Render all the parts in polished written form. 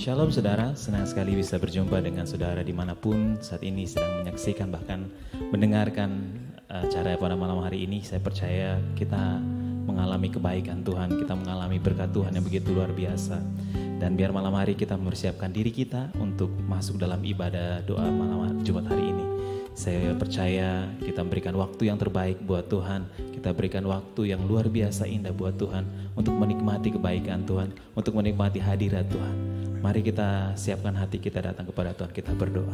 Shalom saudara, senang sekali bisa berjumpa dengan saudara dimanapun saat ini sedang menyaksikan bahkan mendengarkan acara pada malam hari ini. Saya percaya kita mengalami kebaikan Tuhan, kita mengalami berkat Tuhan yang begitu luar biasa. Dan biar malam hari kita mempersiapkan diri kita untuk masuk dalam ibadah doa malam Jumat hari ini. Saya percaya kita berikan waktu yang terbaik buat Tuhan. Kita berikan waktu yang luar biasa indah buat Tuhan untuk menikmati kebaikan Tuhan, untuk menikmati hadirat Tuhan. Mari kita siapkan hati kita datang kepada Tuhan, kita berdoa.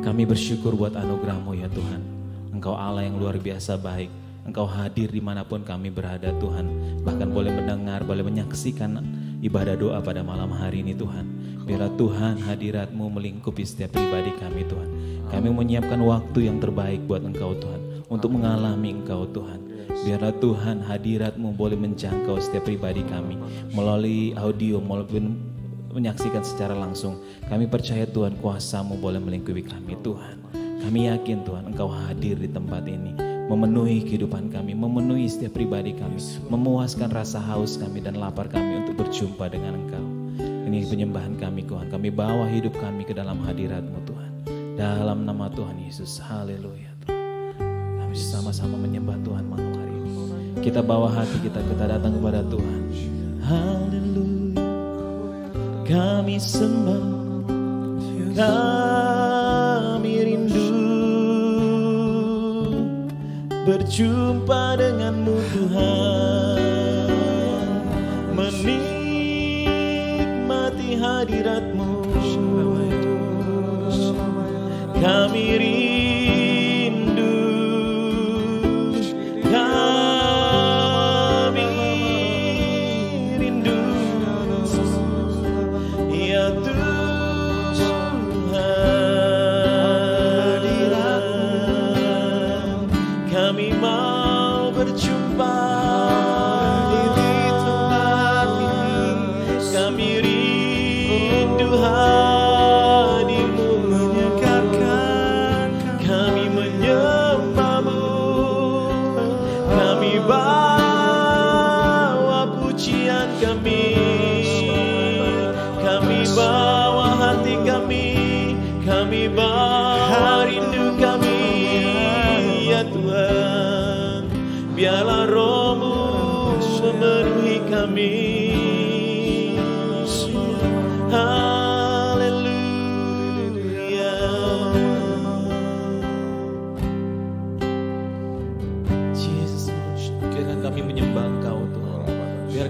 Kami bersyukur buat anugerah-Mu ya Tuhan. Engkau Allah yang luar biasa baik. Engkau hadir dimanapun kami berada Tuhan. Bahkan boleh mendengar, boleh menyaksikan ibadah doa pada malam hari ini Tuhan. Biarlah Tuhan hadirat-Mu melingkupi setiap pribadi kami Tuhan. Kami menyiapkan waktu yang terbaik buat Engkau Tuhan, untuk mengalami Engkau Tuhan. Biarlah Tuhan hadirat-Mu boleh menjangkau setiap pribadi kami melalui audio maupun menyaksikan secara langsung. Kami percaya Tuhan kuasa-Mu boleh melingkupi kami Tuhan. Kami yakin Tuhan Engkau hadir di tempat ini, memenuhi kehidupan kami, memenuhi setiap pribadi kami, memuaskan rasa haus kami dan lapar kami untuk berjumpa dengan Engkau. Ini penyembahan kami Tuhan, kami bawa hidup kami ke dalam hadirat-Mu Tuhan. Dalam nama Tuhan Yesus, haleluya Tuhan. Kami sama-sama menyembah Tuhan malam hari ini. Kita bawa hati kita datang kepada Tuhan. Haleluya, kami sembah, kami rindu berjumpa dengan-Mu Tuhan, menikmati hadirat-Mu. Kami rindu, kami rindu, ya Tuhan. Kami mau berjumpa di tempat ini. Kami rindu hadirat-Mu. Bawa pujian kami bawa hati kami bawa rindu kami ya Tuhan. Biarlah Roh-Mu memenuhi kami.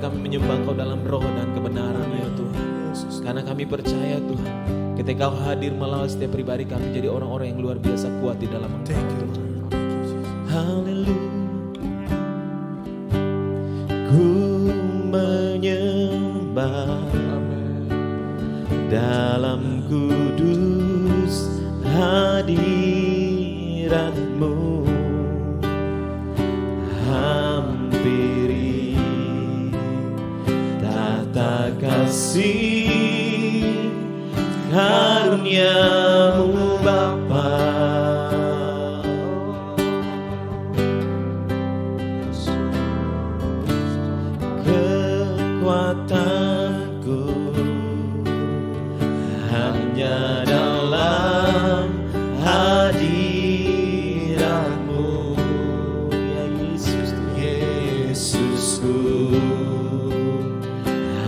Kami menyembah Engkau dalam roh dan kebenaran ya Tuhan. Karena kami percaya Tuhan, ketika Kau hadir melalui setiap pribadi kami jadi orang-orang yang luar biasa kuat di dalam Engkau Tuhan. Haleluya, ku menyembah dalam kudus hadirat-Mu. Hampiri tata kasih karunia-Mu Bapa. Kekuatanku hanya dalam hadirat-Mu ya Yesus, Yesusku.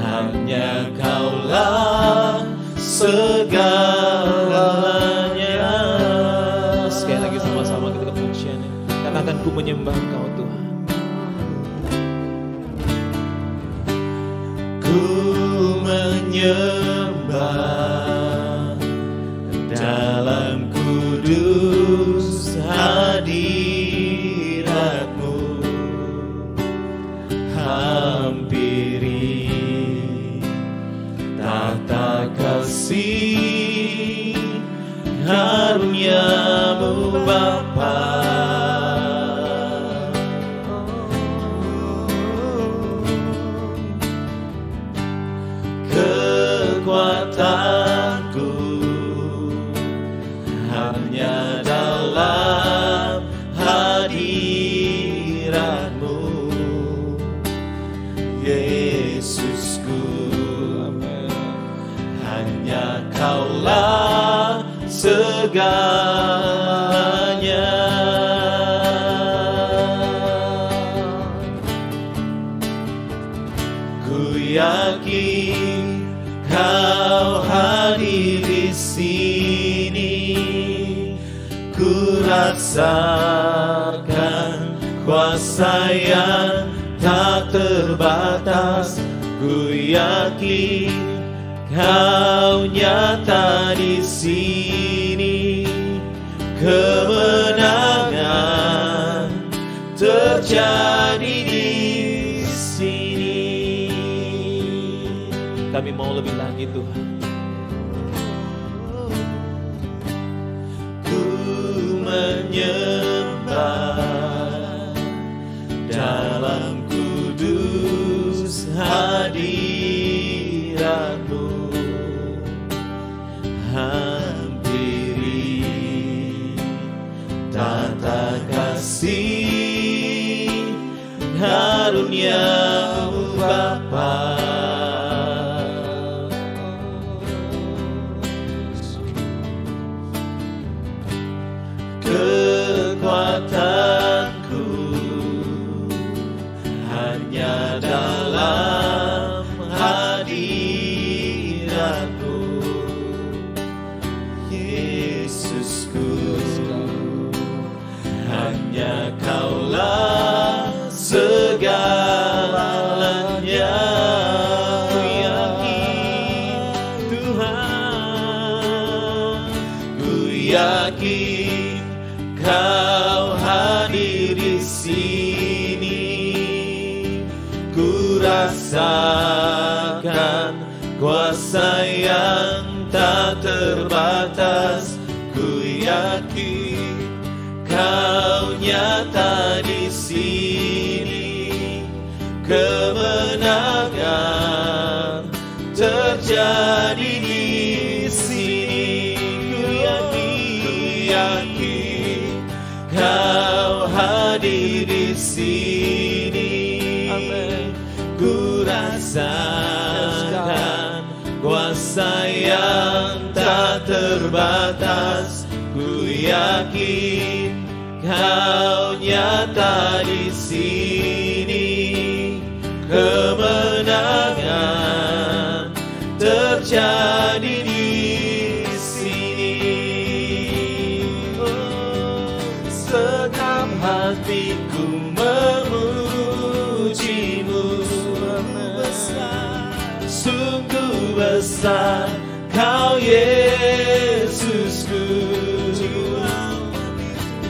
Hanya Kaulah segalanya. Sekali lagi sama-sama kita kepujiannya. Katakan ku menyembah Engkau Tuhan. Ku menyembah dalam kudus hadirat-Mu. Hampiri tata kasih karunia-Mu Bapa. Kekuatanku hanya dalam hadirat-Mu Yesusku. Amen. Kaulah segalanya. Ku yakin Kau hadir di sini, ku rasakan kuasa yang tak terbatas. Ku yakin Kau nyata di sini, kemenangan terjadi di sini. Kami mau lebih lagi Tuhan. Ku menyembah dalam kudus hadirat-Mu, hampiri tata kasih karunia-Mu Bapa. Kekuatanku hanya dalam hadirat-Mu, Yesusku. Hanya Kaulah segalanya. Ku yakin Tuhan, ku yakin Kau hadir di sini, ku rasakan kuasa yang tak terbatas. Ku yakin Kau nyata di sini, kemenangan terjadi di sini. Ku yakin Kau hadir di sini, ku rasakan kuasa yang tak terbatas. Ku yakin Kau nyata di sini, kemenangan terjadi di hatiku memuji-Mu. Sungguh besar Kau Yesusku,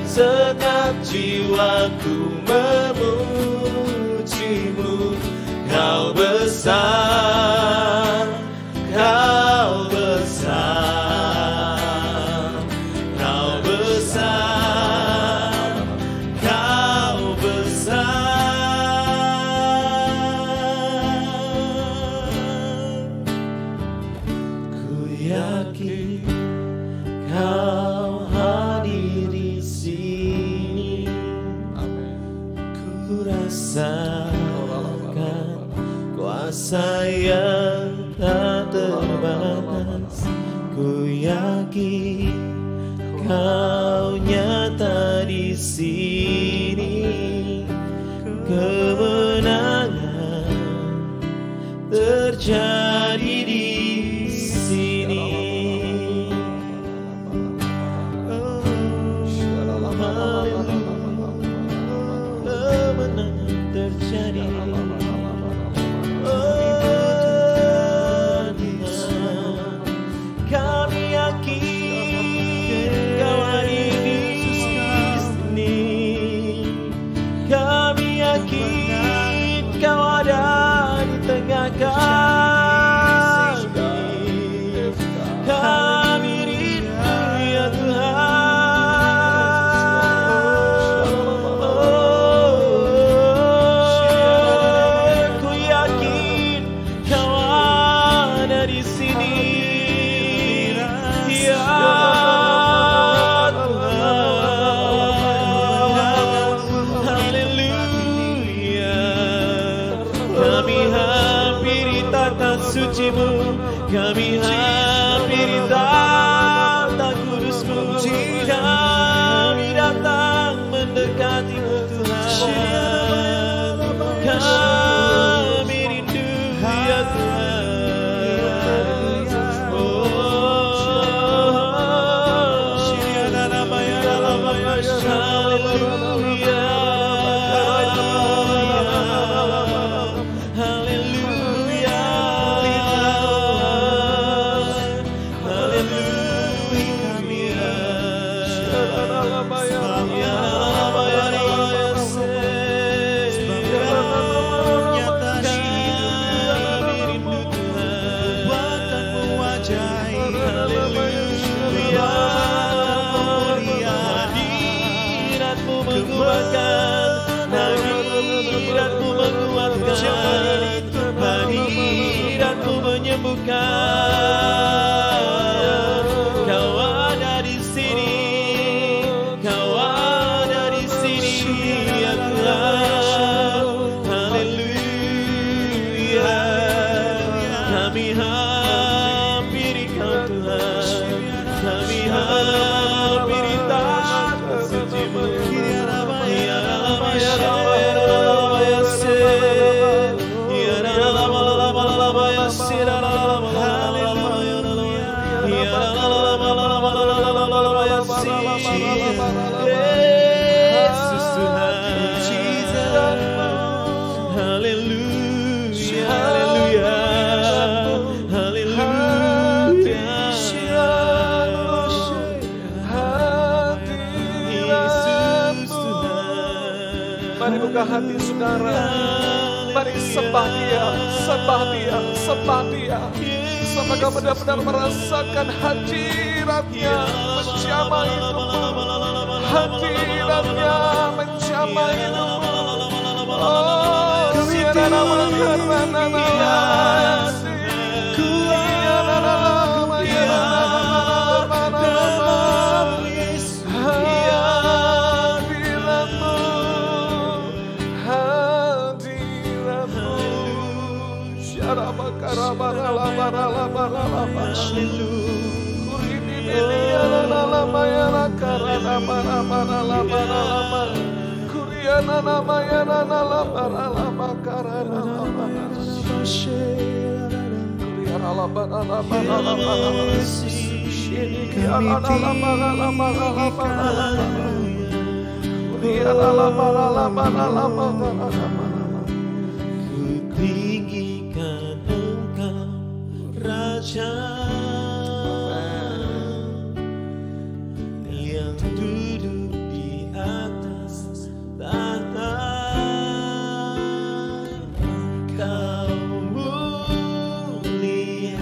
segenap jiwaku memuji-Mu. Kau besar, Kau besar, Kau besar, Kau besar. Ku yakin Kau hadir di sini. Ku rasakan kuasa yang tak terbatas. Ku yakin Kau nyata di sini, kemenangan terjadi di sini. Kemenangan terjadi. Kami yakin Kau hadir di sini. Kami yakin Kau ada di tengah kami. atas suci-Mu, kami hampiri tahta kudus-Mu, kami datang mendekati-Mu Tuhan, kami rindu ya Tuhan. Hadirat-Mu menyembuhkan. Kau ada di sini, Kau ada di sini ya Tuhan. Haleluya. Kami hampiri Kau Tuhan, kami hampiri tahta suci-Mu. Mari buka hati saudara, mari sembah Dia, sembah Dia, sembah Dia. Sampai kau benar-benar merasakan hadirat-Nya menjamah hidupmu, hadirat-Nya menjamah hidupmu. Oh, biar Kutinggikan Engkau Raja yang duduk di atas tahta. Engkau mulia,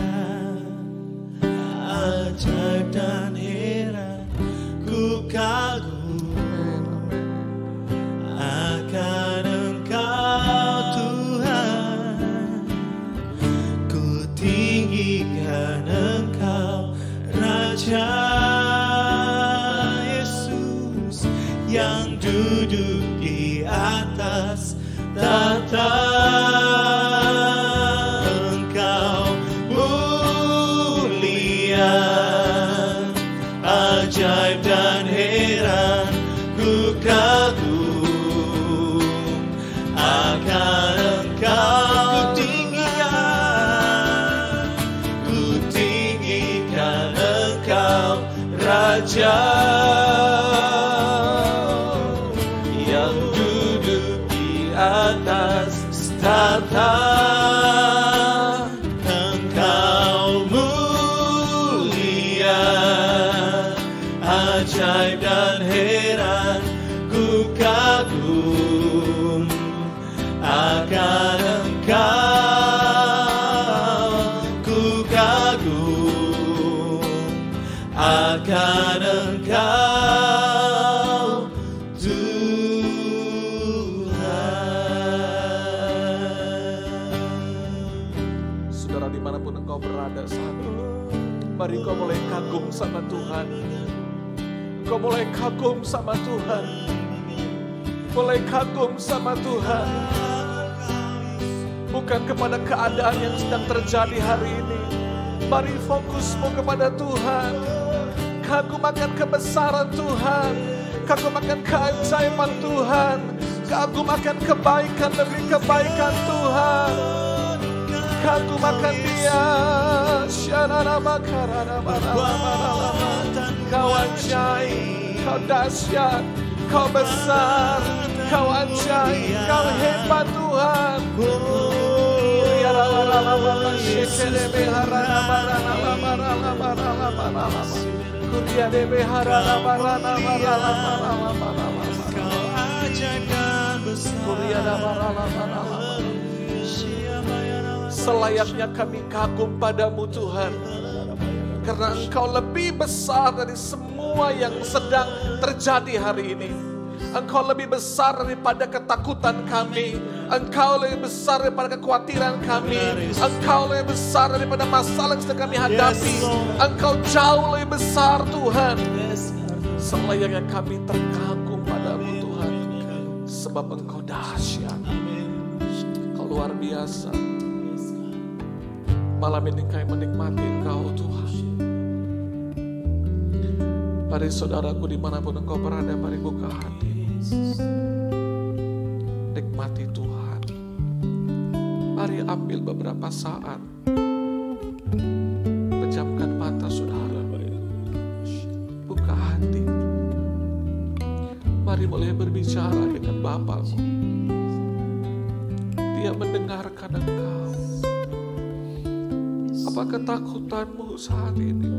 ajaib dan heran, ku kagum akan Engkau Tuhan. Ku tinggikan Engkau Raja Yesus yang duduk di atas tahta. Engkau mulia, ajaib dan heran, ku kagum akan Engkau. Ku tinggikan Engkau Raja yang duduk di atas tahta. Engkau mulia, ajaib dan heran, ku kagum akan Engkau. Ku kagum akan Engkau Tuhan. Saudara, dimanapun engkau berada saat ini, mari kau mulai kagum sama Tuhan. Kau mulai kagum sama Tuhan. Mulai kagum sama Tuhan. bukan kepada keadaan yang sedang terjadi hari ini. Mari fokusmu kepada Tuhan. Kagum akan kebesaran Tuhan, kagum akan keajaiban Tuhan, kagum akan kebaikan demi kebaikan Tuhan. Kagum akan Dia. Kau ajaib, Kau dahsyat, Kau besar, Kau ajaib, Kau hebat Tuhan. Selayaknya kami kagum padamu Tuhan, karena Engkau lebih besar dari semua yang sedang terjadi hari ini. Engkau lebih besar daripada ketakutan kami. Engkau lebih besar daripada kekhawatiran kami. Engkau lebih besar daripada masalah yang sedang kami hadapi. Engkau jauh lebih besar Tuhan. Selayaknya kami terkagum padamu Tuhan, sebab Engkau dahsyat, Engkau luar biasa. Malam ini kami menikmati Engkau Tuhan. Mari saudaraku dimanapun engkau berada, mari buka hati, nikmati Tuhan. Mari ambil beberapa saat, pejamkan mata saudara, buka hati. Mari mulai berbicara dengan Bapamu. Dia mendengarkan engkau. Apa ketakutanmu saat ini?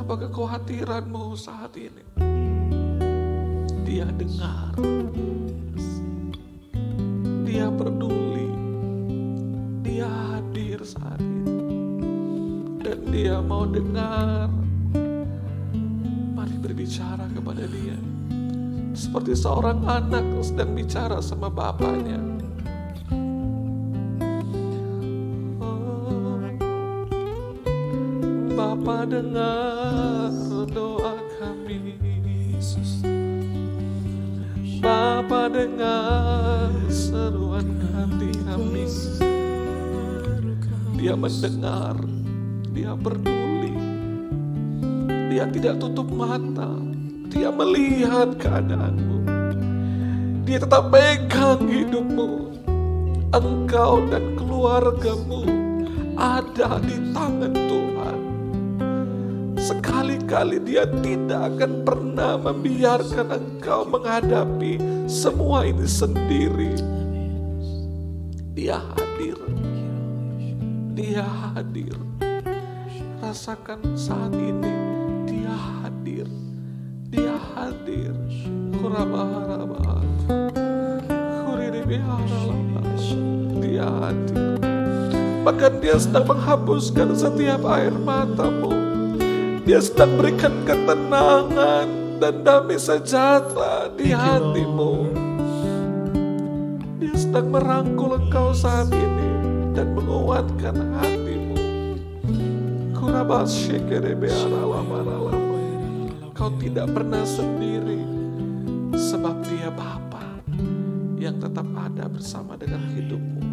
Apa kekhawatiranmu saat ini? Dia dengar. Dia peduli. Dia hadir saat ini. Dan Dia mau dengar. Mari berbicara kepada Dia. Seperti seorang anak sedang bicara sama bapaknya. Bapa dengar doa kami, Yesus. Bapa dengar seruan hati kami. Dia mendengar, Dia peduli. Dia tidak tutup mata, Dia melihat keadaanmu. Dia tetap pegang hidupmu. Engkau dan keluargamu ada di tangan Tuhan. Sekali-kali Dia tidak akan pernah membiarkan engkau menghadapi semua ini sendiri. Dia hadir. Dia hadir. Rasakan saat ini Dia hadir. Dia hadir. Kurabah-rabah. Dia hadir. Bahkan Dia sedang menghapuskan setiap air matamu. Dia sedang berikan ketenangan dan damai sejahtera di hatimu. Dia sedang merangkul engkau saat ini dan menguatkan hatimu. Kau tidak pernah sendiri, sebab Dia Bapa yang tetap ada bersama dengan hidupmu.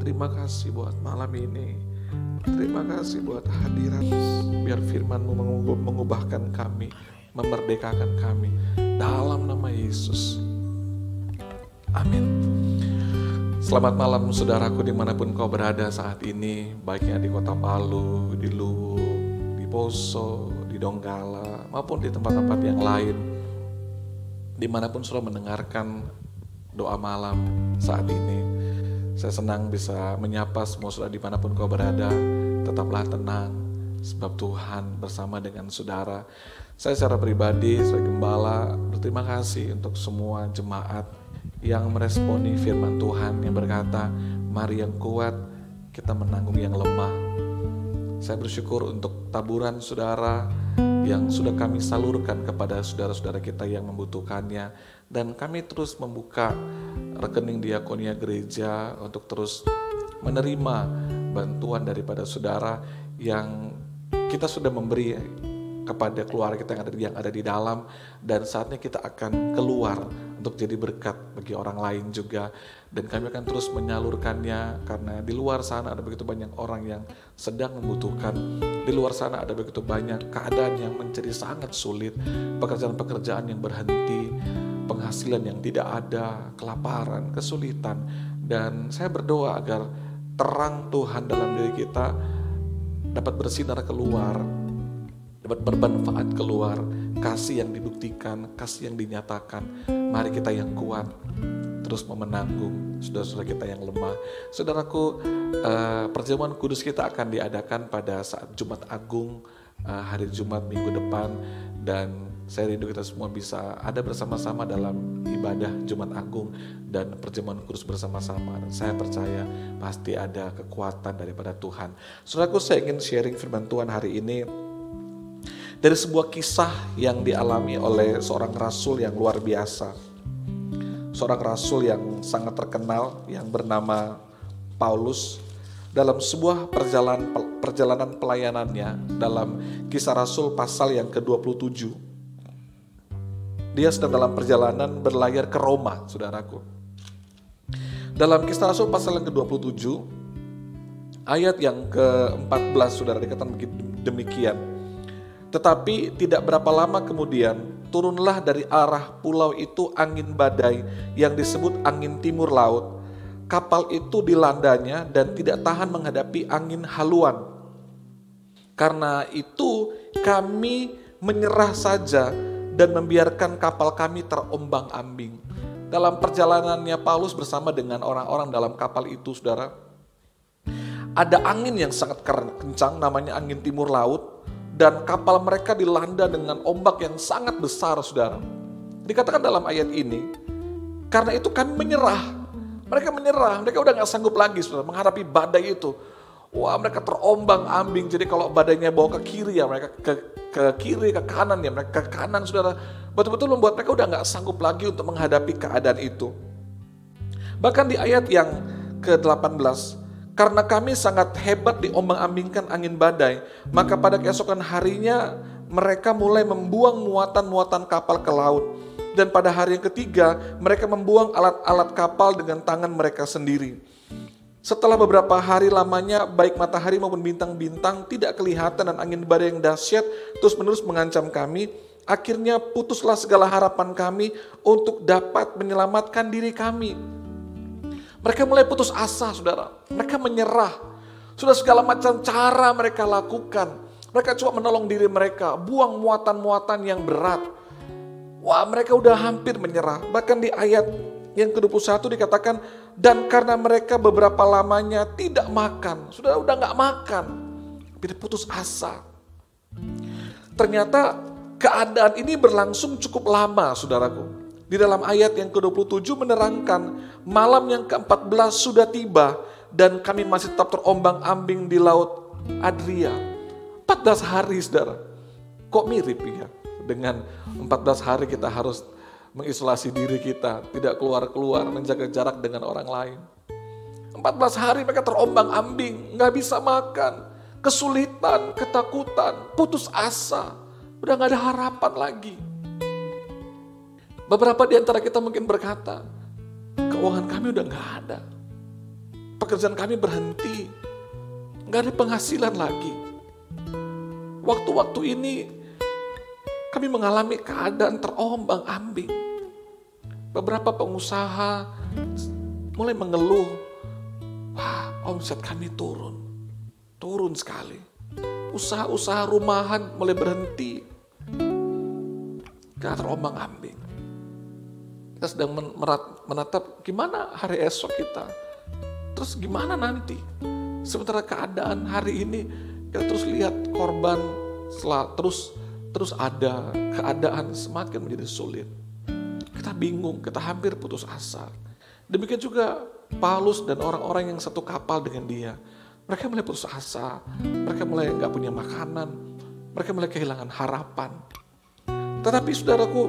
Terima kasih buat malam ini. Terima kasih buat hadirat. Biar firman-Mu mengubahkan kami, memerdekakan kami. Dalam nama Yesus. Amin. Selamat malam saudaraku dimanapun kau berada saat ini. Baiknya di kota Palu, di Luwu, di Poso, di Donggala, maupun di tempat-tempat yang lain. Dimanapun saudara mendengarkan doa malam saat ini. Saya senang bisa menyapa semua saudara dimanapun kau berada. Tetaplah tenang, sebab Tuhan bersama dengan saudara. Saya secara pribadi, sebagai gembala, berterima kasih untuk semua jemaat yang meresponi firman Tuhan yang berkata, mari yang kuat, kita menanggung yang lemah. Saya bersyukur untuk taburan saudara yang sudah kami salurkan kepada saudara-saudara kita yang membutuhkannya. Dan kami terus membuka rekening diakonia gereja untuk terus menerima bantuan daripada saudara yang kita sudah memberi kepada keluarga kita yang ada di dalam. Dan saatnya kita akan keluar untuk jadi berkat bagi orang lain juga. Dan kami akan terus menyalurkannya karena di luar sana ada begitu banyak orang yang sedang membutuhkan. Di luar sana ada begitu banyak keadaan yang menjadi sangat sulit, pekerjaan-pekerjaan yang berhenti, penghasilan yang tidak ada, kelaparan, kesulitan. Dan saya berdoa agar terang Tuhan dalam diri kita dapat bersinar keluar, dapat bermanfaat keluar, kasih yang dibuktikan, kasih yang dinyatakan. Mari kita yang kuat terus memenanggung saudara-saudara kita yang lemah. Saudaraku, perjamuan kudus kita akan diadakan pada saat Jumat Agung, hari Jumat minggu depan. Dan saya rindu kita semua bisa ada bersama-sama dalam ibadah Jumat Agung dan perjamuan kudus bersama-sama. Dan saya percaya pasti ada kekuatan daripada Tuhan. Saudaraku, saya ingin sharing firman Tuhan hari ini dari sebuah kisah yang dialami oleh seorang rasul yang luar biasa. Seorang rasul yang sangat terkenal yang bernama Paulus. Dalam sebuah perjalanan pelayanannya dalam Kisah Rasul pasal yang ke-27. Dia sedang dalam perjalanan berlayar ke Roma, saudaraku. Dalam Kisah Rasul pasal yang ke-27, ayat yang ke-14, saudara, dikatakan demikian. Tetapi tidak berapa lama kemudian, turunlah dari arah pulau itu angin badai yang disebut angin timur laut. Kapal itu dilandanya dan tidak tahan menghadapi angin haluan. Karena itu kami menyerah saja dan membiarkan kapal kami terombang-ambing. Dalam perjalanannya Paulus bersama dengan orang-orang dalam kapal itu, saudara, ada angin yang sangat kencang, namanya angin timur laut. Dan kapal mereka dilanda dengan ombak yang sangat besar, saudara. Dikatakan dalam ayat ini, karena itu kami menyerah. Mereka menyerah, mereka udah gak sanggup lagi, saudara, menghadapi badai itu. Wah, mereka terombang ambing. Jadi kalau badainya bawa ke kiri ya, mereka ke kiri, ke kanan ya, mereka ke kanan, saudara. Betul-betul membuat mereka udah gak sanggup lagi untuk menghadapi keadaan itu. Bahkan di ayat yang ke-18, karena kami sangat hebat diombang-ambingkan angin badai, maka pada keesokan harinya mereka mulai membuang muatan-muatan kapal ke laut. Dan pada hari yang ketiga mereka membuang alat-alat kapal dengan tangan mereka sendiri. Setelah beberapa hari lamanya baik matahari maupun bintang-bintang tidak kelihatan dan angin badai yang dahsyat terus-menerus mengancam kami, akhirnya putuslah segala harapan kami untuk dapat menyelamatkan diri kami. Mereka mulai putus asa, saudara. Mereka menyerah. Sudah segala macam cara mereka lakukan. Mereka coba menolong diri mereka, buang muatan-muatan yang berat. Wah, mereka udah hampir menyerah. Bahkan di ayat yang ke-21 dikatakan, dan karena mereka beberapa lamanya tidak makan. Sudah gak makan. Jadi putus asa. Ternyata keadaan ini berlangsung cukup lama, saudaraku. Di dalam ayat yang ke-27 menerangkan malam yang ke-14 sudah tiba dan kami masih tetap terombang-ambing di laut Adria. 14 hari, saudara. Kok mirip ya? Dengan 14 hari kita harus mengisolasi diri kita, tidak keluar-keluar, menjaga jarak dengan orang lain. 14 hari mereka terombang-ambing, gak bisa makan, kesulitan, ketakutan, putus asa, udah gak ada harapan lagi. Beberapa di antara kita mungkin berkata, keuangan kami udah gak ada. Pekerjaan kami berhenti. Gak ada penghasilan lagi. Waktu-waktu ini kami mengalami keadaan terombang-ambing. Beberapa pengusaha mulai mengeluh, wah, omset kami turun sekali. Usaha-usaha rumahan mulai berhenti. Kita terombang-ambing. Kita sedang menatap gimana hari esok kita. Terus gimana nanti? Sementara keadaan hari ini kita terus lihat korban terus ada, keadaan semakin menjadi sulit. Kita bingung, kita hampir putus asa. Demikian juga Paulus dan orang-orang yang satu kapal dengan dia. Mereka mulai putus asa, mereka mulai gak punya makanan, mereka mulai kehilangan harapan. Tetapi saudaraku,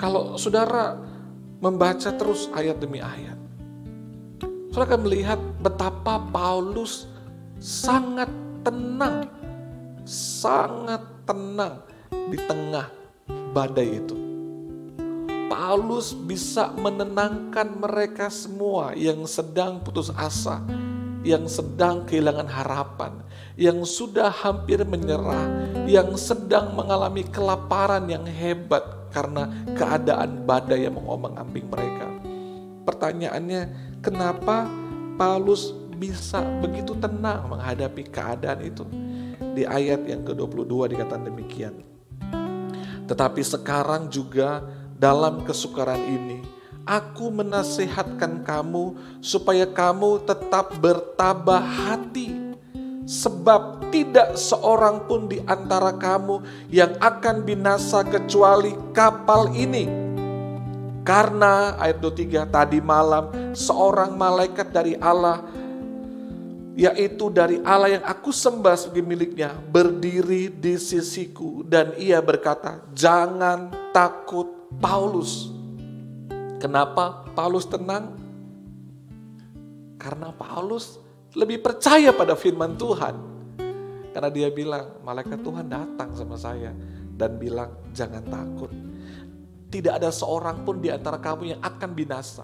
kalau saudara membaca terus ayat demi ayat, saudara akan melihat betapa Paulus sangat tenang di tengah badai itu. Paulus bisa menenangkan mereka semua yang sedang putus asa, yang sedang kehilangan harapan, yang sudah hampir menyerah, yang sedang mengalami kelaparan yang hebat karena keadaan badai yang mengombang-ambing mereka. Pertanyaannya, kenapa Paulus bisa begitu tenang menghadapi keadaan itu? Di ayat yang ke-22 dikatakan demikian. Tetapi sekarang juga dalam kesukaran ini, aku menasihatkan kamu supaya kamu tetap bertabah hati. Sebab tidak seorang pun di antara kamu yang akan binasa kecuali kapal ini. Karena ayat 23, tadi malam seorang malaikat dari Allah, yaitu dari Allah yang aku sembah sebagai miliknya, berdiri di sisiku dan ia berkata, jangan takut Paulus. Kenapa Paulus tenang? Karena Paulus lebih percaya pada firman Tuhan. Karena dia bilang, malaikat Tuhan datang sama saya dan bilang, jangan takut. Tidak ada seorang pun di antara kamu yang akan binasa.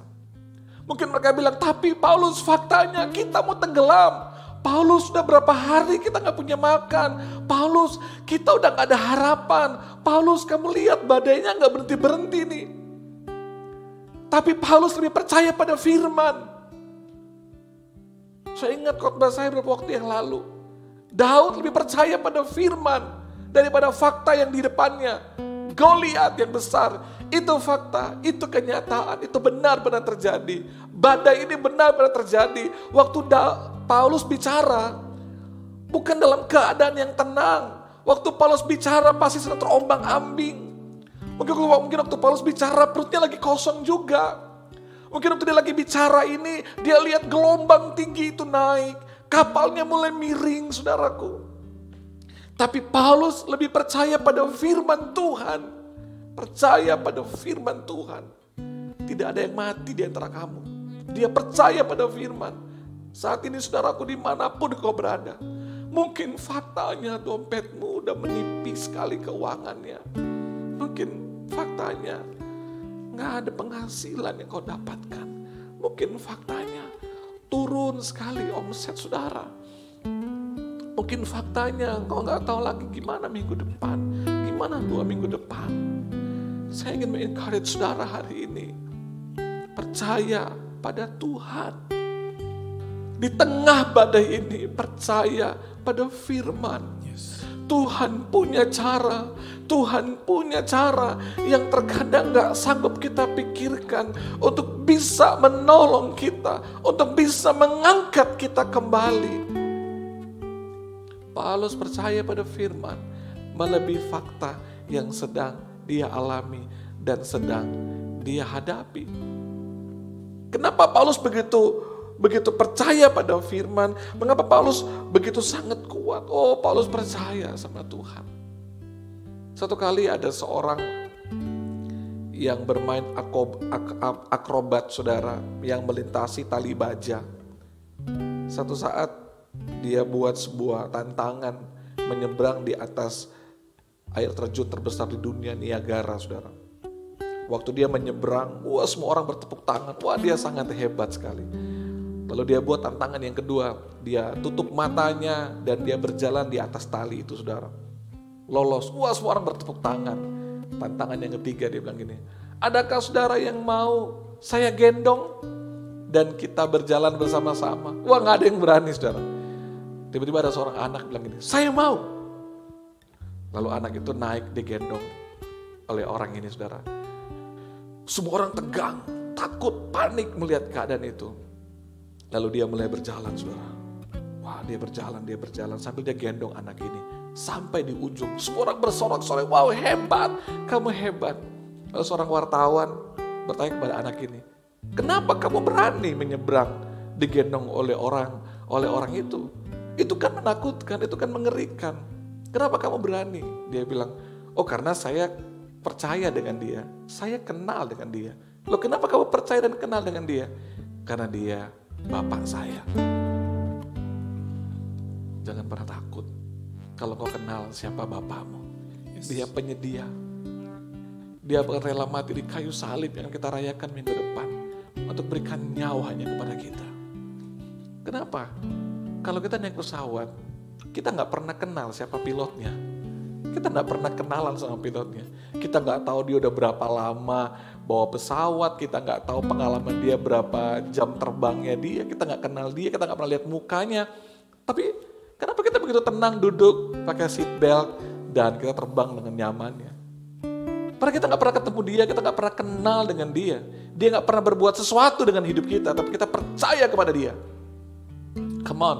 Mungkin mereka bilang, tapi Paulus faktanya kita mau tenggelam. Paulus sudah berapa hari kita gak punya makan. Paulus kita udah gak ada harapan. Paulus kamu lihat badainya gak berhenti-berhenti nih. Tapi Paulus lebih percaya pada firman. Saya ingat khotbah saya beberapa waktu yang lalu. Daud lebih percaya pada firman daripada fakta yang di depannya. Goliat yang besar, itu fakta, itu kenyataan, itu benar-benar terjadi. Badai ini benar-benar terjadi. Waktu Paulus bicara, bukan dalam keadaan yang tenang. Waktu Paulus bicara pasti sedang terombang-ambing. Mungkin waktu Paulus bicara perutnya lagi kosong juga. Mungkin waktu dia lagi bicara ini, dia lihat gelombang tinggi itu naik. Kapalnya mulai miring, saudaraku. Tapi Paulus lebih percaya pada firman Tuhan. Percaya pada firman Tuhan. Tidak ada yang mati di antara kamu. Dia percaya pada firman. Saat ini saudaraku dimanapun kau berada. Mungkin faktanya dompetmu udah menipis sekali keuangannya. Mungkin faktanya gak ada penghasilan yang kau dapatkan. Mungkin faktanya turun sekali omset saudara. Mungkin faktanya kau gak tahu lagi gimana minggu depan. Gimana 2 minggu depan. Saya ingin mengencourage saudara hari ini. Percaya pada Tuhan. Di tengah badai ini percaya pada firman. Tuhan punya cara. Tuhan punya cara yang terkadang gak sanggup kita pikirkan untuk bisa menolong kita. Untuk bisa mengangkat kita kembali. Paulus percaya pada firman melebihi fakta yang sedang dia alami dan sedang dia hadapi. Kenapa Paulus begitu percaya pada firman? Mengapa Paulus begitu sangat kuat? Oh, Paulus percaya sama Tuhan. Satu kali ada seorang yang bermain akrobat saudara, yang melintasi tali baja. Satu saat dia buat sebuah tantangan menyeberang di atas air terjun terbesar di dunia, Niagara, saudara. Waktu dia menyeberang, wah semua orang bertepuk tangan, wah dia sangat hebat sekali. Lalu dia buat tantangan yang kedua, dia tutup matanya dan dia berjalan di atas tali itu, saudara. Lolos, wah semua orang bertepuk tangan. Tantangan yang ketiga dia bilang gini, adakah saudara yang mau saya gendong dan kita berjalan bersama-sama? Wah gak ada yang berani, saudara. Tiba-tiba ada seorang anak bilang gini, saya mau. Lalu anak itu naik digendong oleh orang ini, saudara. Semua orang tegang, takut, panik melihat keadaan itu. Lalu dia mulai berjalan, saudara. Wah dia berjalan sambil dia gendong anak ini. Sampai di ujung, semua orang bersorak-sorai, wow hebat, kamu hebat. Lalu seorang wartawan bertanya kepada anak ini, kenapa kamu berani menyeberang digendong oleh orang itu? Itu kan menakutkan, itu kan mengerikan. Kenapa kamu berani? Dia bilang, oh karena saya percaya dengan dia. Saya kenal dengan dia. Loh kenapa kamu percaya dan kenal dengan dia? Karena dia bapak saya. Jangan pernah takut. Kalau kau kenal siapa bapakmu. Dia penyedia. Dia rela mati di kayu salib yang kita rayakan minggu depan untuk berikan nyawanya kepada kita. Kenapa? Kalau kita naik pesawat, kita nggak pernah kenal siapa pilotnya. Kita nggak pernah kenalan sama pilotnya. Kita nggak tahu dia udah berapa lama bawa pesawat. Kita nggak tahu pengalaman dia berapa jam terbangnya dia. Kita nggak kenal dia. Kita nggak pernah lihat mukanya. Tapi kenapa kita begitu tenang duduk pakai seat belt dan kita terbang dengan nyamannya? Padahal kita nggak pernah ketemu dia, kita nggak pernah kenal dengan dia. Dia nggak pernah berbuat sesuatu dengan hidup kita, tapi kita percaya kepada dia. Come on.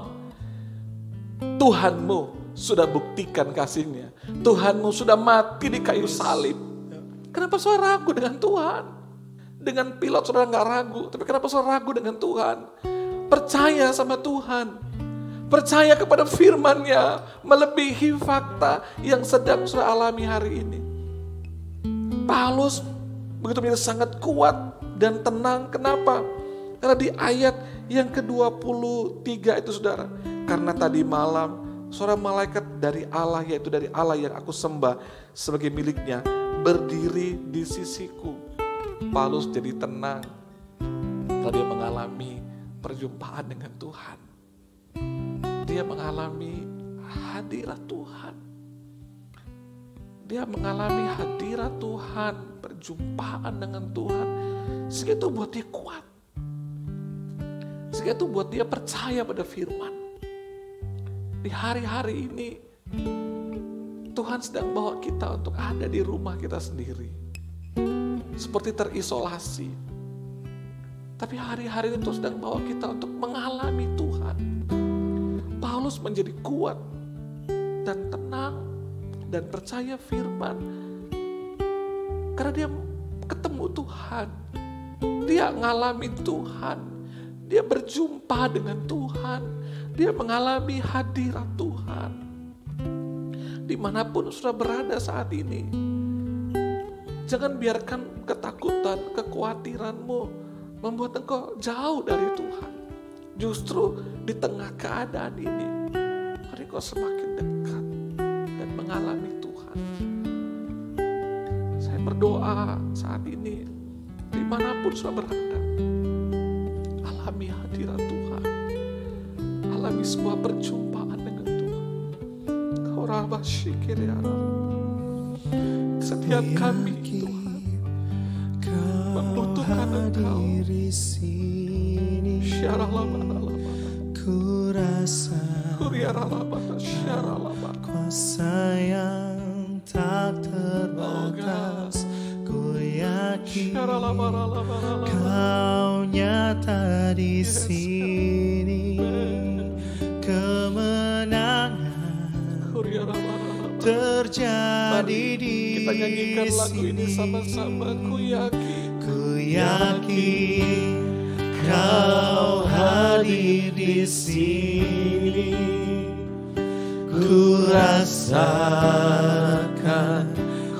Tuhanmu sudah buktikan kasihnya. Tuhanmu sudah mati di kayu salib. Kenapa saudara ragu dengan Tuhan? Dengan pilot saudara nggak ragu, tapi kenapa saudara ragu dengan Tuhan? Percaya sama Tuhan. Percaya kepada firman-Nya melebihi fakta yang sedang saudara alami hari ini. Paulus begitu menjadi sangat kuat dan tenang. Kenapa? Karena di ayat yang ke-23 itu saudara. Karena tadi malam seorang malaikat dari Allah, yaitu dari Allah yang aku sembah sebagai miliknya, berdiri di sisiku. Paulus jadi tenang karena dia mengalami perjumpaan dengan Tuhan. Dia mengalami hadirat Tuhan. Dia mengalami hadirat Tuhan, perjumpaan dengan Tuhan. Sehingga itu buat dia kuat. Sehingga itu buat dia percaya pada firman. Di hari-hari ini, Tuhan sedang bawa kita untuk ada di rumah kita sendiri. Seperti terisolasi. Tapi hari-hari itu sedang bawa kita untuk mengalami Tuhan. Paulus menjadi kuat dan tenang dan percaya firman. Karena dia ketemu Tuhan. Dia ngalami Tuhan. Dia berjumpa dengan Tuhan. Dia mengalami hadirat Tuhan. Dimanapun sudah berada saat ini. Jangan biarkan ketakutan, kekhawatiranmu membuat engkau jauh dari Tuhan. Justru di tengah keadaan ini, mari engkau semakin dekat dan mengalami Tuhan. Saya berdoa saat ini, dimanapun sudah berada, alami hadirat Tuhan. Alami sebuah perjumpaan dengan Tuhan. Kau rabah syikir ya Allah. Setiap kami Tuhan membutuhkan Engkau. Ku rasa kuasa yang tak terbatas. Ku yakin Kau nyata di sini. Kemenangan terjadi di kita nyanyikan lagu ini sini. sama-sama. Ku yakin Kau hadir di sini. Ku rasakan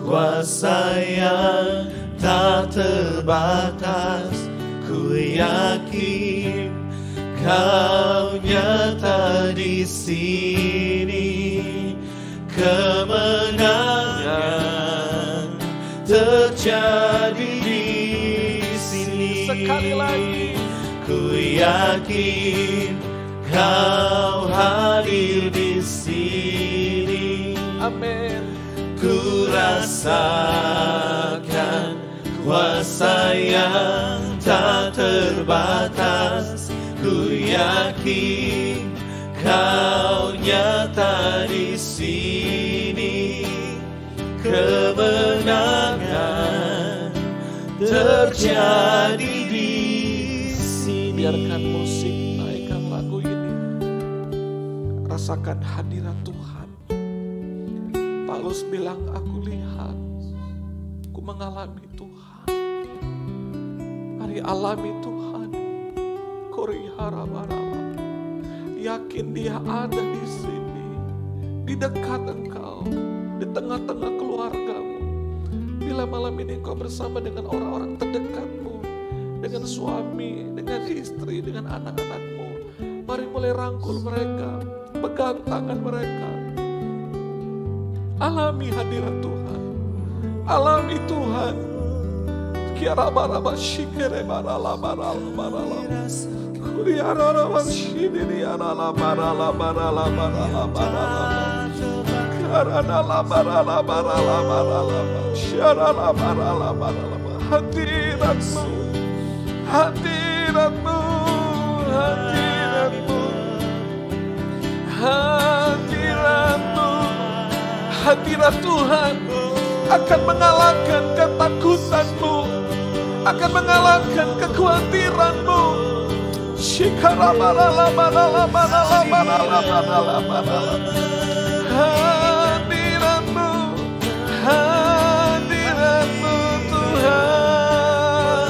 kuasa yang tak terbatas. Ku yakin Kau nyata di sini. Kemenangan terjadi di sini. Sekali lagi. Ku yakin Kau hadir di sini. Amin. Ku rasakan kuasa yang tak terbatas. Ku yakin Kau nyata di sini. Kemenangan terjadi di sini. Biarkan musik naikkan lagu ini. Rasakan hadirat Tuhan. Paulus bilang, aku lihat, aku mengalami Tuhan. Mari alami Tuhan. Korihara-bara. Yakin Dia ada di sini, di dekat engkau, di tengah-tengah keluargamu. Bila malam ini engkau bersama dengan orang-orang terdekatmu, dengan suami, dengan istri, dengan anak-anakmu, mari mulai rangkul mereka, pegang tangan mereka. Alami hadirat Tuhan. Alami Tuhan. Kiara baraba shikere barala barala barala. Kuriara raba shidiri arala barala barala barala barala. Karana la barala barala barala. Syarala barala barala. Hadiratmu, hadiratmu, hadiratmu, hadiratmu. Hadirat Tuhan akan mengalahkan ketakutanmu, akan mengalahkan kekhawatiranmu. Shikara barala barala barala barala barala barala. Hadiratmu, hadiratmu Tuhan,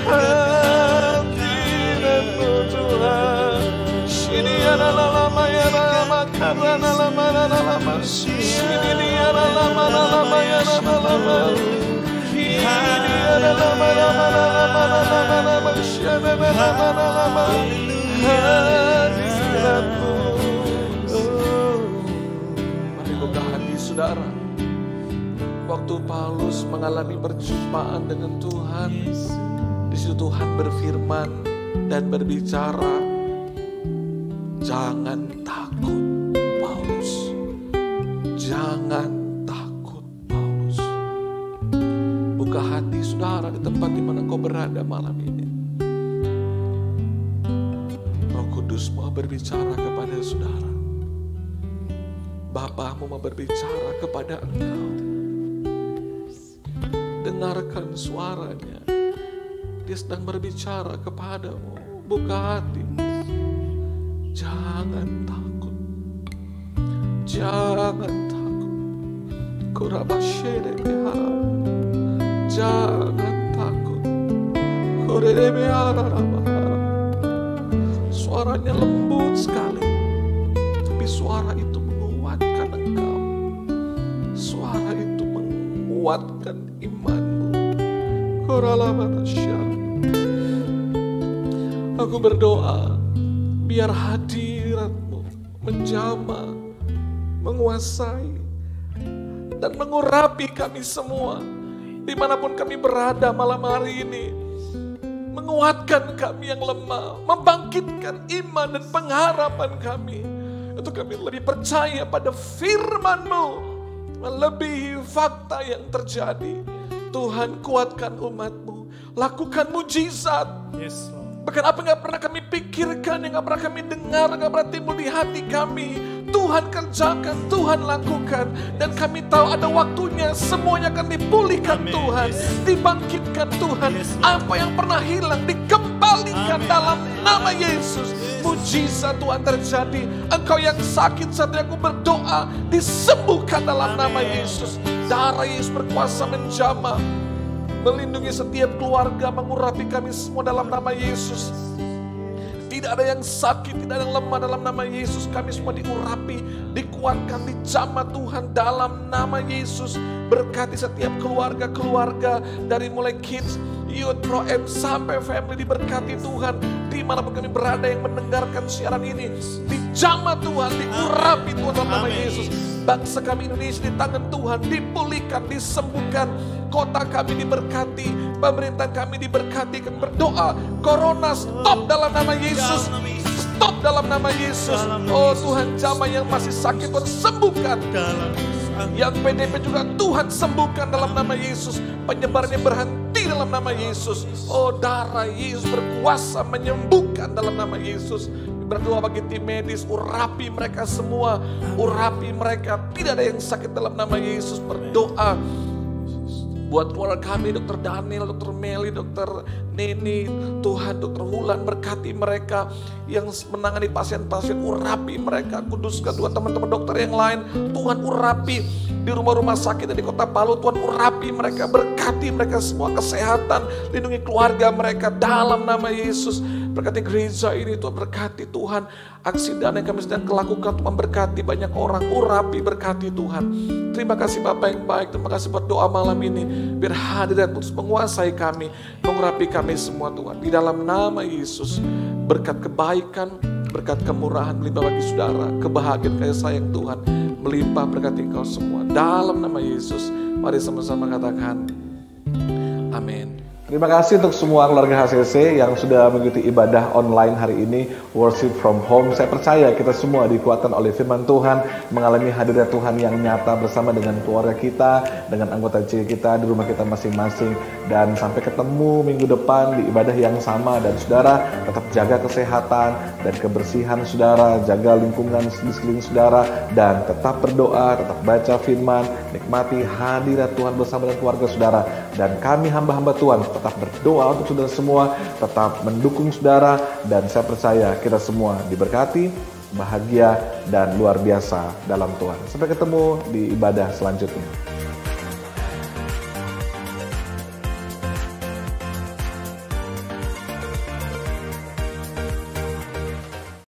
hadiratmu Tuhan. Shini ala lama ya lama karana lama lama. Shini ala lama lama ya lama lama. Shini ala lama lama lama lama lama. Shini lama lama. Hadiratmu. Mari buka hati saudara. Waktu Paulus mengalami perjumpaan dengan Tuhan, di situ Tuhan berfirman dan berbicara, jangan takut Paulus, jangan takut Paulus. Buka hati saudara di tempat di mana kau berada malam ini. Roh Kudus mau berbicara kepada saudara. Bapamu mau berbicara kepada engkau. Dengarkan suaranya. Dia sedang berbicara kepadamu. Buka hatimu. Jangan takut. Jangan takut. Kurabashere behara. Jangan takut. Kurere behara. Suaranya lembut sekali. Tapi suara itu menguatkan engkau. Suara itu menguatkan imanmu. Aku berdoa biar hadiratmu menjamah, menguasai dan mengurapi kami semua dimanapun kami berada malam hari ini. Menguatkan kami yang lemah, membangkitkan iman dan pengharapan kami untuk kami lebih percaya pada firman-Mu melebihi fakta yang terjadi. Tuhan, kuatkan umat-Mu, lakukan mujizat. Yes, Lord. Bahkan apa yang gak pernah kami pikirkan, yang gak pernah kami dengar, gak pernah timbul di hati kami, Tuhan kerjakan, Tuhan lakukan. Dan kami tahu ada waktunya semuanya akan dipulihkan. Amen. Tuhan, dibangkitkan Tuhan. Apa yang pernah hilang dikembalikan. Amen. Dalam nama Yesus. Mujizat Tuhan terjadi. Engkau yang sakit saat ini aku berdoa, disembuhkan dalam nama Yesus. Darah Yesus berkuasa menjamah, melindungi setiap keluarga, mengurapi kami semua dalam nama Yesus. Tidak ada yang sakit, tidak ada yang lemah dalam nama Yesus. Kami semua diurapi, dikuatkan, dijamah Tuhan dalam nama Yesus. Berkati setiap keluarga-keluarga dari mulai kids, youth, pro M sampai family, diberkati Tuhan. Dimanapun kami berada yang mendengarkan siaran ini, dijamah Tuhan, diurapi Tuhan dalam nama Yesus. Bangsa kami Indonesia di tangan Tuhan, dipulihkan, disembuhkan. Kota kami diberkati, pemerintah kami diberkati. Kami berdoa, corona stop dalam nama Yesus. Stop dalam nama Yesus. Oh Tuhan, jamah yang masih sakit Tuhan sembuhkan. Yang PDP juga Tuhan sembuhkan dalam nama Yesus. Penyebarannya berhenti dalam nama Yesus. Oh darah Yesus berkuasa menyembuhkan dalam nama Yesus. Berdoa bagi tim medis, urapi mereka semua, urapi mereka, tidak ada yang sakit dalam nama Yesus. Berdoa buat keluarga kami, Dr. Daniel, Dr. Meli, Dr. Neni, Tuhan, Dr. Wulan, berkati mereka yang menangani pasien-pasien, urapi mereka, kuduskan dua teman-teman dokter yang lain, Tuhan urapi di rumah-rumah sakit di kota Palu, Tuhan urapi mereka, berkati mereka semua kesehatan, lindungi keluarga mereka dalam nama Yesus. Berkati gereja ini Tuhan, berkati Tuhan aksi dana yang kami sedang lakukan, Tuhan berkati banyak orang, urapi, berkati Tuhan. Terima kasih Bapak yang baik, terima kasih buat doa malam ini, biar hadirat terus menguasai kami, mengurapi kami semua Tuhan. Di dalam nama Yesus, berkat kebaikan, berkat kemurahan melimpah bagi saudara, kebahagiaan kasih sayang Tuhan melimpah berkati engkau semua. Dalam nama Yesus, mari sama-sama katakan amin. Terima kasih untuk semua keluarga HCC yang sudah mengikuti ibadah online hari ini, Worship from Home. Saya percaya kita semua dikuatkan oleh firman Tuhan, mengalami hadirat Tuhan yang nyata bersama dengan keluarga kita, dengan anggota C kita di rumah kita masing-masing. Dan sampai ketemu minggu depan di ibadah yang sama. Dan saudara tetap jaga kesehatan dan kebersihan saudara, jaga lingkungan di sekeliling saudara, dan tetap berdoa, tetap baca firman, nikmati hadirat Tuhan bersama dengan keluarga saudara. Dan kami hamba-hamba Tuhan tetap berdoa untuk saudara semua, tetap mendukung saudara, dan saya percaya kita semua diberkati, bahagia, dan luar biasa dalam Tuhan. Sampai ketemu di ibadah selanjutnya.